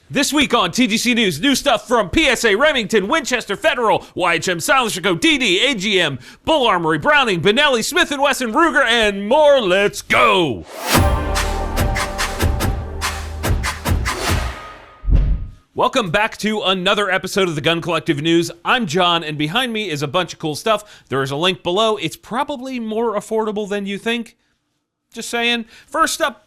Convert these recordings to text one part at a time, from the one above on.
This week on TGC News, new stuff from PSA, Remington, Winchester Federal, YHM, SilencerCo, DD, AGM, Bul Armory, Browning, Benelli, Smith & Wesson, Ruger, and more. Let's go! Welcome back to another episode of the Gun Collective News. I'm John, and behind me is a bunch of cool stuff. There is a link below. It's probably more affordable than you think. Just saying. First up,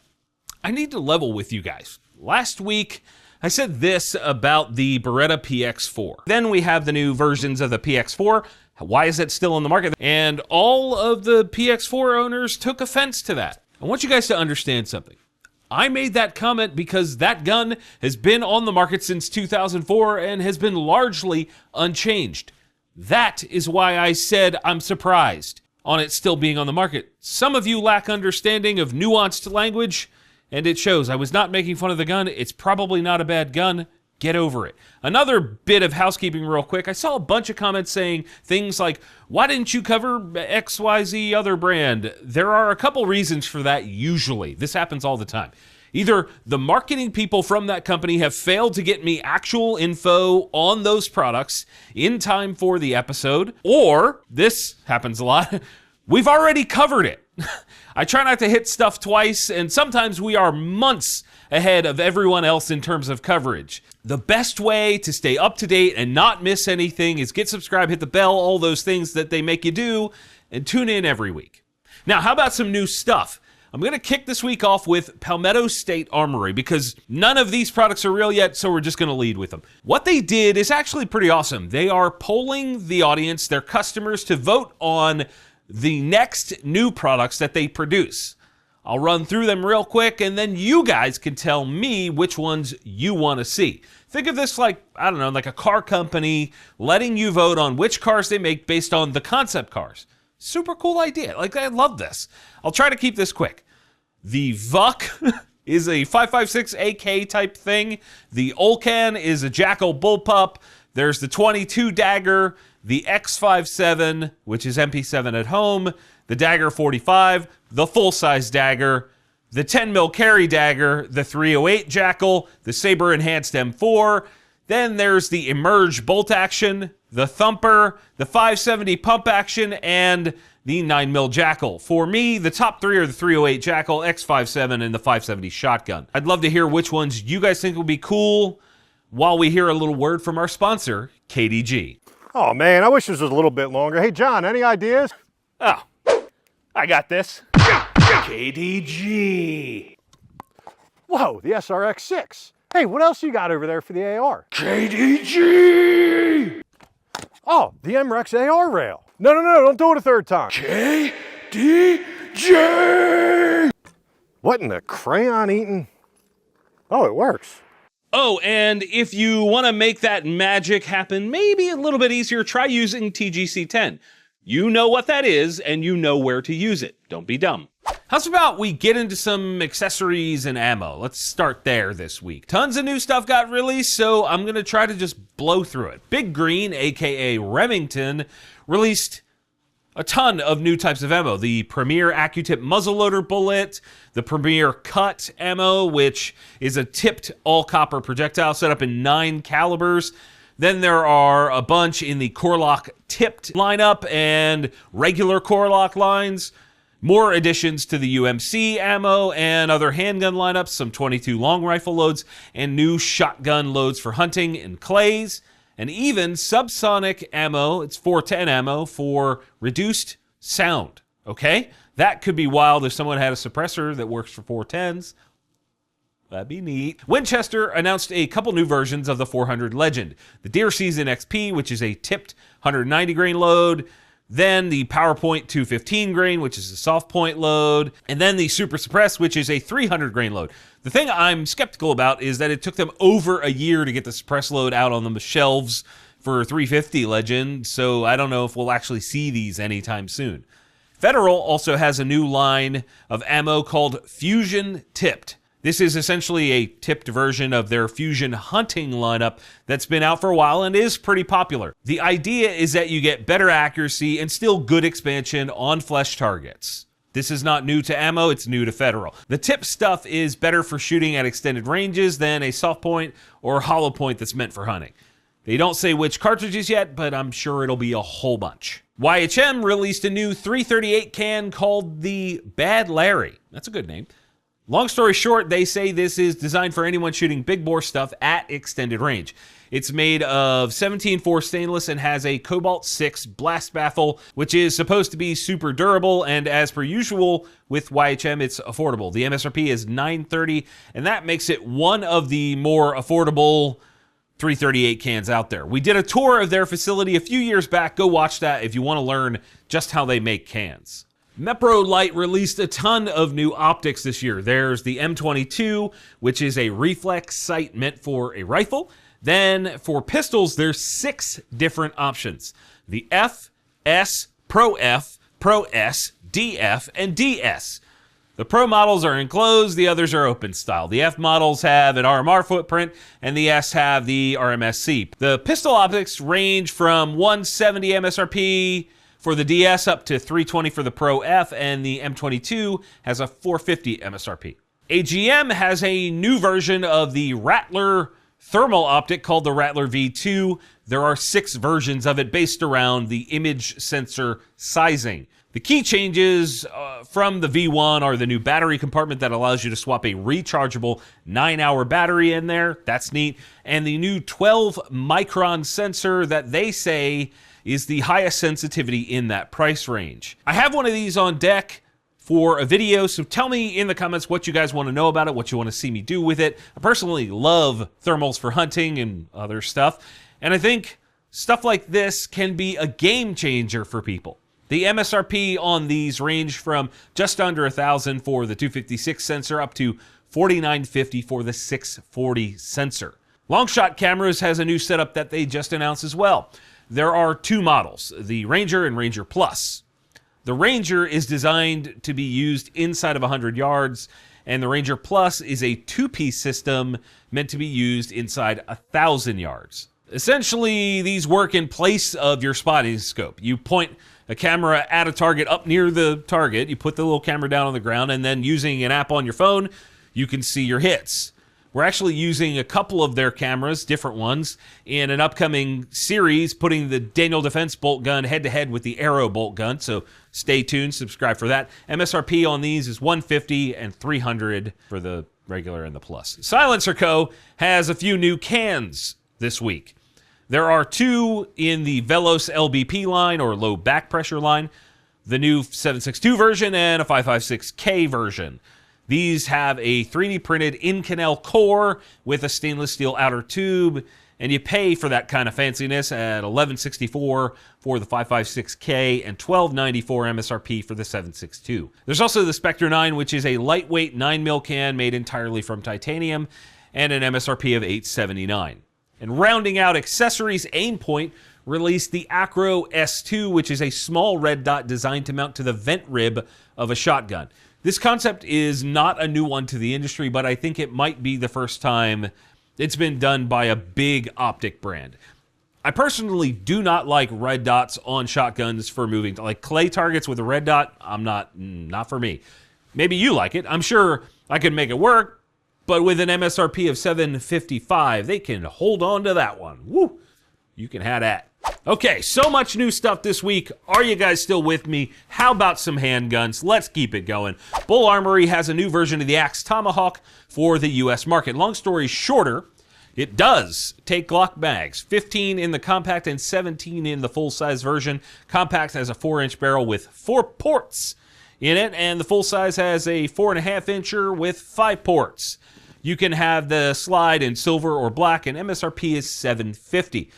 I need to level with you guys. Last week, I said this about the Beretta PX4. Then we have the new versions of the PX4. Why is it still on the market? And all of the PX4 owners took offense to that. I want you guys to understand something. I made that comment because that gun has been on the market since 2004 and has been largely unchanged. That is why I said I'm surprised on it still being on the market. Some of you lack understanding of nuanced language, and it shows. I was not making fun of the gun. It's probably not a bad gun. Get over it. Another bit of housekeeping real quick. I saw a bunch of comments saying things like, why didn't you cover XYZ other brand? There are a couple reasons for that usually. This happens all the time. Either the marketing people from that company have failed to get me actual info on those products in time for the episode, or, this happens a lot, we've already covered it. I try not to hit stuff twice, and sometimes we are months ahead of everyone else in terms of coverage. The best way to stay up to date and not miss anything is get subscribed, hit the bell, all those things that they make you do, and tune in every week. Now, how about some new stuff? I'm going to kick this week off with Palmetto State Armory because none of these products are real yet, so we're just going to lead with them. What they did is actually pretty awesome. They are polling the audience, their customers, to vote on the next new products that they produce. I'll run through them real quick, and then you guys can tell me which ones you want to see. Think of this like, I don't know, like a car company letting you vote on which cars they make based on the concept cars. Super cool idea. Like, I love this. I'll try to keep this quick. The VUC is a 5.56 AK type thing. The Olcan is a Jackal bullpup. There's the 22 Dagger, the X57, which is MP7 at home, the Dagger 45, the full-size Dagger, the 10mm carry Dagger, the 308 Jackal, the Saber Enhanced M4. Then there's the Emerge bolt action, the Thumper, the 570 pump action, and the 9mm Jackal. For me, the top three are the 308 Jackal, X57, and the 570 shotgun. I'd love to hear which ones you guys think would be cool while we hear a little word from our sponsor, KDG. Oh man, I wish this was a little bit longer. Hey John, any ideas? Oh, I got this. KDG. Whoa, the SRX-6. Hey, what else you got over there for the AR? KDG. Oh, the MRX AR rail. No, don't do it a third time. KDG. What in the crayon eating? Oh, it works. Oh, and if you want to make that magic happen maybe a little bit easier, try using TGC10. You know what that is, and you know where to use it. Don't be dumb. How's about we get into some accessories and ammo? Let's start there this week. Tons of new stuff got released, so I'm going to try to just blow through it. Big Green, aka Remington, released a ton of new types of ammo. The Premier AccuTip muzzleloader bullet, the Premier Cut ammo, which is a tipped all-copper projectile set up in 9 calibers. Then there are a bunch in the Core-Lock tipped lineup and regular Core-Lock lines. More additions to the UMC ammo and other handgun lineups, some 22 long rifle loads, and new shotgun loads for hunting and clays. And even subsonic ammo, it's 410 ammo for reduced sound, okay? That could be wild if someone had a suppressor that works for 410s. That'd be neat. Winchester announced a couple new versions of the 400 Legend. The Deer Season XP, which is a tipped 190 grain load. Then the PowerPoint 215 grain, which is a soft point load. And then the Super Suppress, which is a 300 grain load. The thing I'm skeptical about is that it took them over a year to get the suppress load out on the shelves for 350 Legend, so I don't know if we'll actually see these anytime soon. Federal also has a new line of ammo called Fusion Tipped. This is essentially a tipped version of their Fusion hunting lineup that's been out for a while and is pretty popular. The idea is that you get better accuracy and still good expansion on flesh targets. This is not new to ammo, it's new to Federal. The tip stuff is better for shooting at extended ranges than a soft point or hollow point that's meant for hunting. They don't say which cartridges yet, but I'm sure it'll be a whole bunch. YHM released a new .338 can called the Bad Larry. That's a good name. Long story short, they say this is designed for anyone shooting big bore stuff at extended range. It's made of 17-4 stainless and has a Cobalt 6 blast baffle, which is supposed to be super durable, and as per usual with YHM, it's affordable. The MSRP is $930, and that makes it one of the more affordable .338 cans out there. We did a tour of their facility a few years back. Go watch that if you want to learn just how they make cans. Meolight released a ton of new optics this year. There's the M22, which is a reflex sight meant for a rifle. Then for pistols, there's 6 different options. The F, S, Pro F, Pro S, DF, and DS. The Pro models are enclosed, the others are open style. The F models have an RMR footprint, and the S have the RMSC. The pistol optics range from 170 MSRP for the DS up to 320 for the Pro F, and the M22 has a 450 MSRP. AGM has a new version of the Rattler thermal optic called the Rattler V2. There are 6 versions of it based around the image sensor sizing. The key changes from the V1 are the new battery compartment that allows you to swap a rechargeable 9-hour battery in there. That's neat. And the new 12 micron sensor that they say is the highest sensitivity in that price range. I have one of these on deck for a video, so tell me in the comments what you guys want to know about it, what you want to see me do with it. I personally love thermals for hunting and other stuff, and I think stuff like this can be a game changer for people. The MSRP on these range from just under $1,000 for the 256 sensor up to $4,950 for the 640 sensor. Longshot Cameras has a new setup that they just announced as well. There are 2 models, the Ranger and Ranger Plus. The Ranger is designed to be used inside of 100 yards, and the Ranger Plus is a 2-piece system meant to be used inside 1,000 yards. Essentially, these work in place of your spotting scope. You point a camera at a target up near the target, you put the little camera down on the ground, and then using an app on your phone, you can see your hits. We're actually using a couple of their cameras, different ones, in an upcoming series, putting the Daniel Defense bolt gun head-to-head with the Arrow bolt gun, so stay tuned, subscribe for that. MSRP on these is $150 and $300 for the regular and the Plus. SilencerCo has a few new cans this week. There are 2 in the Velos LBP line, or low back pressure line, the new 7.62 version and a 5.56K version. These have a 3D printed Inconel core with a stainless steel outer tube, and you pay for that kind of fanciness at $11.64 for the 5.56K and $12.94 MSRP for the 7.62. There's also the Spectre 9, which is a lightweight 9mm can made entirely from titanium, and an MSRP of $8.79. And rounding out accessories, Aimpoint released the Acro S2, which is a small red dot designed to mount to the vent rib of a shotgun. This concept is not a new one to the industry, but I think it might be the first time it's been done by a big optic brand. I personally do not like red dots on shotguns for moving. Like clay targets with a red dot, not for me. Maybe you like it. I'm sure I could make it work, but with an MSRP of $755, they can hold on to that one. Woo! You can have that. Okay, so much new stuff this week. Are you guys still with me? How about some handguns? Let's keep it going. Bul Armory has a new version of the Axe Tomahawk for the US market. Long story shorter, it does take Glock mags, 15 in the compact and 17 in the full-size version. Compact has a 4-inch barrel with 4 ports in it, and the full-size has a 4.5-incher with 5 ports. You can have the slide in silver or black, and MSRP is $750.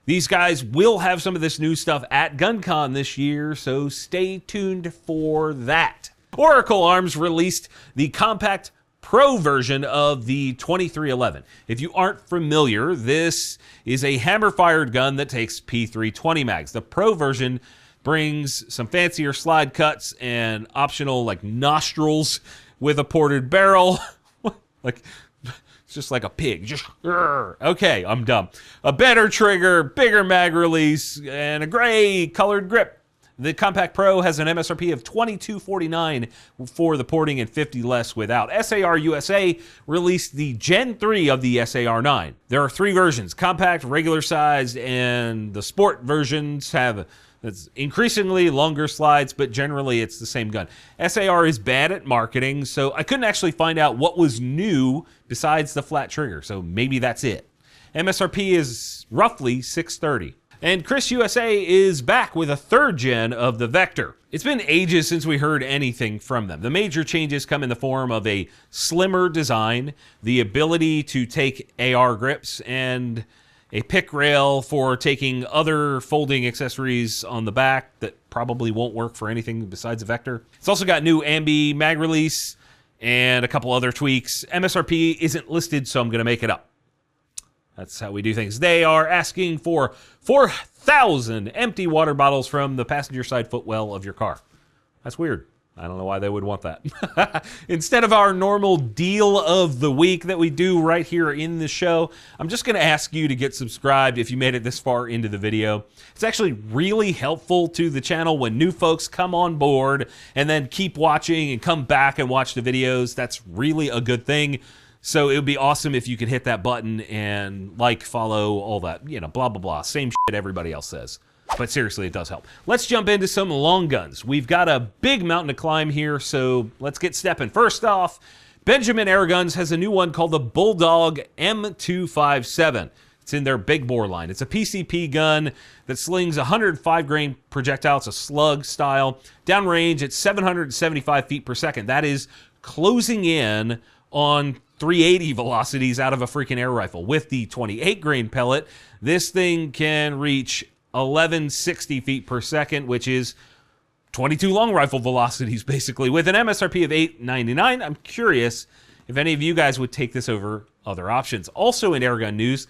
These guys will have some of this new stuff at GunCon this year, so stay tuned for that. Oracle Arms released the compact Pro version of the 2311. If you aren't familiar, this is a hammer-fired gun that takes P320 mags. The Pro version brings some fancier slide cuts and optional like nostrils with a ported barrel. Like, it's just like a pig. Just, okay, I'm dumb. A better trigger, bigger mag release, and a gray colored grip. The Compact Pro has an MSRP of $22.49 for the porting and $50 less without. SAR USA released the Gen 3 of the SAR 9. There are 3 versions, compact, regular sized, and the sport versions have increasingly longer slides, but generally it's the same gun. SAR is bad at marketing, so I couldn't actually find out what was new besides the flat trigger, so maybe that's it. MSRP is roughly $630. And Chris USA is back with a 3rd gen of the Vector. It's been ages since we heard anything from them. The major changes come in the form of a slimmer design, the ability to take AR grips, and a pick rail for taking other folding accessories on the back that probably won't work for anything besides a Vector. It's also got new ambi mag release and a couple other tweaks. MSRP isn't listed, so I'm going to make it up. That's how we do things. They are asking for 4,000 empty water bottles from the passenger side footwell of your car. That's weird. I don't know why they would want that. Instead of our normal deal of the week that we do right here in the show, I'm just going to ask you to get subscribed if you made it this far into the video. It's actually really helpful to the channel when new folks come on board and then keep watching and come back and watch the videos. That's really a good thing. So it would be awesome if you could hit that button and like, follow, all that, blah, blah, blah. Same shit everybody else says. But seriously, it does help. Let's jump into some long guns. We've got a big mountain to climb here, so let's get stepping. First off, Benjamin Airguns has a new one called the Bulldog M257. It's in their big bore line. It's a PCP gun that slings 105 grain projectile. It's a slug style. Downrange, it's 775 feet per second. That is closing in on 380 velocities out of a freaking air rifle. With the 28 grain pellet, this thing can reach 1160 feet per second, which is 22 long rifle velocities, basically. With an MSRP of $899, I'm curious if any of you guys would take this over other options. Also in airgun news,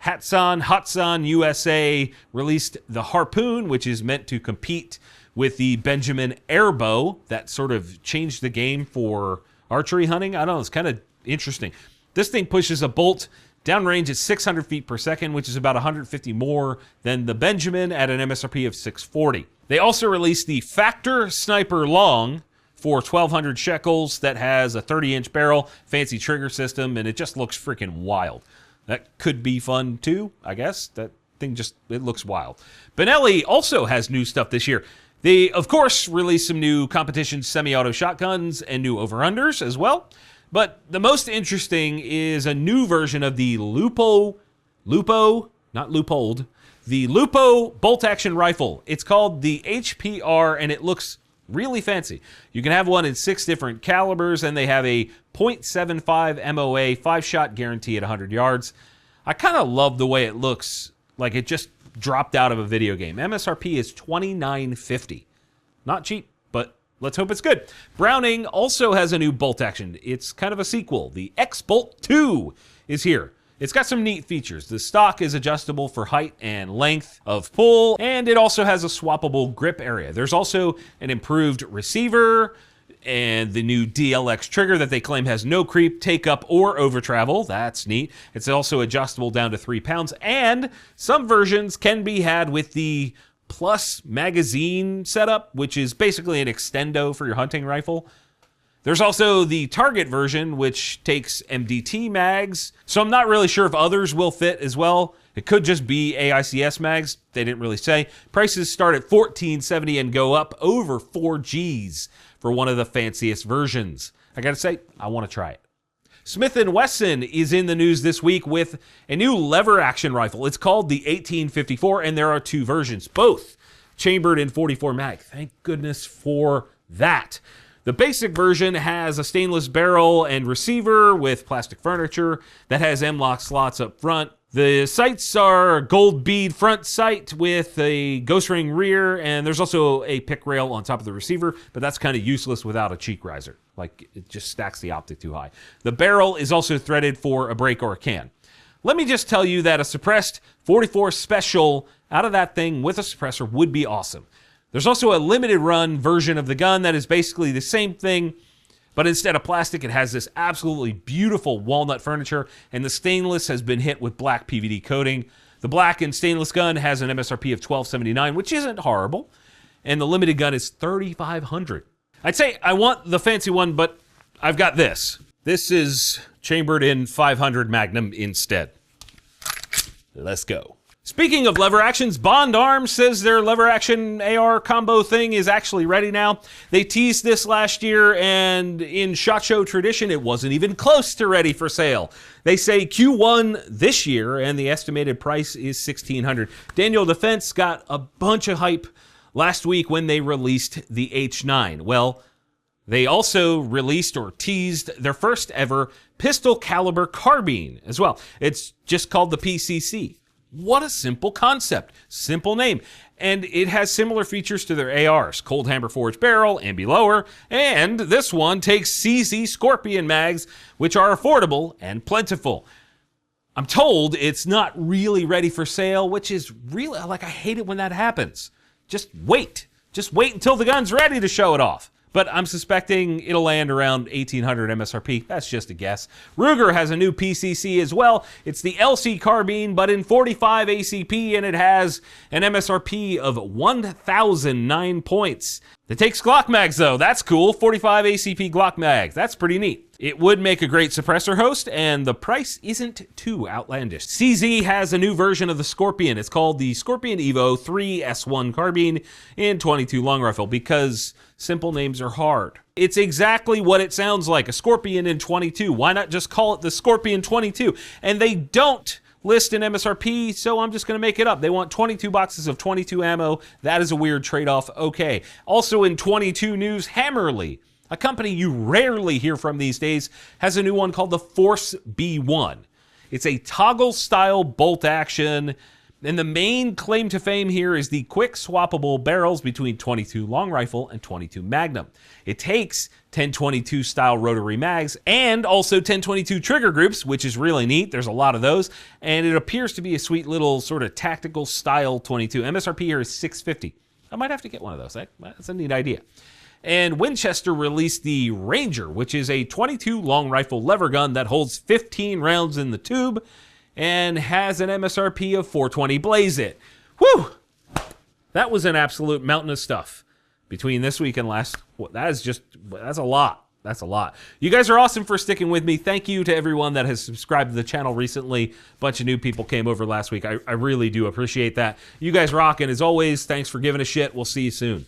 Hatson USA released the Harpoon, which is meant to compete with the Benjamin Airbow. That sort of changed the game for archery hunting. I don't know, it's kind of interesting. This thing pushes a bolt downrange at 600 feet per second, which is about 150 more than the Benjamin at an MSRP of $640. They also released the Factor Sniper Long for 1,200 shekels that has a 30-inch barrel, fancy trigger system, and it just looks freaking wild. That could be fun too, I guess. That thing it looks wild. Benelli also has new stuff this year. They, of course, released some new competition semi-auto shotguns and new over-unders as well. But the most interesting is a new version of the Lupo, not Leupold, the Lupo bolt-action rifle. It's called the HPR, and it looks really fancy. You can have one in 6 different calibers, and they have a .75 MOA 5-shot guarantee at 100 yards. I kind of love the way it looks, like it just dropped out of a video game. MSRP is $29.50. Not cheap, but let's hope it's good. Browning also has a new bolt action. It's kind of a sequel. The X-Bolt 2 is here. It's got some neat features. The stock is adjustable for height and length of pull, and it also has a swappable grip area. There's also an improved receiver and the new DLX trigger that they claim has no creep, take up, or over travel. That's neat. It's also adjustable down to 3 pounds, and some versions can be had with the Plus magazine setup, which is basically an extendo for your hunting rifle. There's also the Target version, which takes MDT mags, so I'm not really sure if others will fit as well. It could just be AICS mags. They didn't really say. Prices start at $14.70 and go up over 4 Gs for one of the fanciest versions. I gotta say, I want to try it. Smith & Wesson is in the news this week with a new lever action rifle. It's called the 1854, and there are 2 versions, both chambered in 44 mag. Thank goodness for that. The basic version has a stainless barrel and receiver with plastic furniture that has M-LOK slots up front. The sights are gold bead front sight with a ghost ring rear, and there's also a pick rail on top of the receiver, but that's kind of useless without a cheek riser. Like, it just stacks the optic too high. The barrel is also threaded for a break or a can. Let me just tell you that a suppressed 44 special out of that thing with a suppressor would be awesome. There's also a limited run version of the gun that is basically the same thing, but instead of plastic, it has this absolutely beautiful walnut furniture, and the stainless has been hit with black PVD coating. The black and stainless gun has an MSRP of $12.79, which isn't horrible. and the limited gun is $3,500. I'd say I want the fancy one, but I've got this. This is chambered in 500 Magnum instead. Let's go. Speaking of lever actions, Bond Arms says their lever action AR combo thing is actually ready now. They teased this last year, and in SHOT Show tradition, it wasn't even close to ready for sale. They say Q1 this year, and the estimated price is $1,600. Daniel Defense got a bunch of hype last week when they released the H9. Well, they also released or teased their first ever pistol caliber carbine as well. It's just called the PCC. What a simple concept, simple name. And it has similar features to their ARs, cold hammer forged barrel, ambi lower, and this one takes CZ Scorpion mags, which are affordable and plentiful. I'm told it's not really ready for sale, which is really, I hate it when that happens. Just wait until the gun's ready to show it off. But I'm suspecting it'll land around $1,800 MSRP. That's just a guess. Ruger has a new PCC as well. It's the LC carbine, but in 45 ACP, and it has an MSRP of 1,009 points. It takes Glock mags, though. That's cool. 45 ACP Glock mags. That's pretty neat. It would make a great suppressor host, and the price isn't too outlandish. CZ has a new version of the Scorpion. It's called the Scorpion Evo 3 S1 carbine in 22 long rifle, because simple names are hard. It's exactly what it sounds like, a Scorpion in 22. Why not just call it the Scorpion 22? And they don't list an MSRP, so I'm just going to make it up. They want 22 boxes of 22 ammo. That is a weird trade-off. Okay. Also in 22 news, Hammerly, a company you rarely hear from these days, has a new one called the Force B1. It's a toggle-style bolt action, and the main claim to fame here is the quick swappable barrels between 22 long rifle and 22 Magnum. It takes 1022 style rotary mags and also 1022 trigger groups, which is really neat. There's a lot of those, and it appears to be a sweet little sort of tactical style 22. MSRP here is $650. I might have to get one of those. That's a neat idea. And Winchester released the Ranger, which is a 22 long rifle lever gun that holds 15 rounds in the tube and has an MSRP of $420. Blaze it. Whew! That was an absolute mountain of stuff between this week and last. That's a lot. That's a lot. You guys are awesome for sticking with me. Thank you to everyone that has subscribed to the channel recently. A bunch of new people came over last week. I really do appreciate that. You guys rock, and as always, thanks for giving a shit. We'll see you soon.